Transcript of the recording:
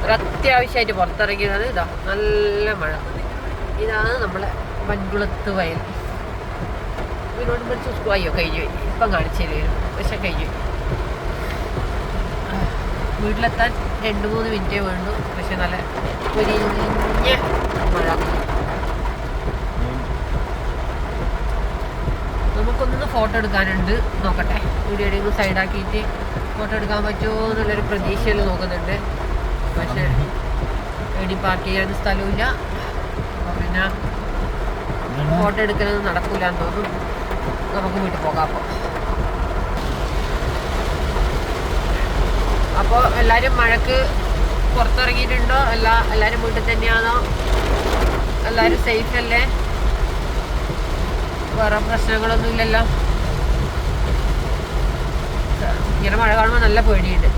ഒരത്യാവശ്യമായിട്ട് പുറത്തിറങ്ങിയത് ഇതാ നല്ല മഴ. ഇതാണ് നമ്മളെ മൺകുളത്ത് വയൽ. ഇതിനോട് പഠിച്ച് അയ്യോ കഴിഞ്ഞു പോയി. ഇപ്പം കാണിച്ചു വരും പക്ഷെ കഴിഞ്ഞു. വീട്ടിലെത്താൻ 2-3 മിനിറ്റേ വേണ്ടു. പക്ഷെ നല്ല പൊരിഞ്ഞ മഴ. നമുക്കൊന്ന് ഫോട്ടോ എടുക്കാനുണ്ട്, നോക്കട്ടെ. വീഡിയോ എവിടെയെങ്കിലും സൈഡാക്കിയിട്ട് ഫോട്ടോ എടുക്കാൻ പറ്റുമോ എന്നുള്ളൊരു പ്രതീക്ഷയിൽ നോക്കുന്നുണ്ട്. പക്ഷെ എവിടെ പാർക്ക് ചെയ്യാൻ സ്ഥലമില്ല. അപ്പോൾ പിന്നെ ഫോട്ടോ എടുക്കുന്നത് നടക്കില്ല എന്ന് തോന്നും. നമുക്ക് വീട്ടിൽ പോകാം. അപ്പോൾ എല്ലാവരും മഴക്ക് പുറത്തിറങ്ങിയിട്ടുണ്ടോ? എല്ലാവരും വീട്ടിൽ തന്നെയാണോ? എല്ലാവരും സേഫ് അല്ലേ? വേറെ പ്രശ്നങ്ങളൊന്നും ഇല്ലല്ലോ? ഇങ്ങനെ മഴ കാണുമ്പോൾ നല്ല പേടിയുണ്ട്.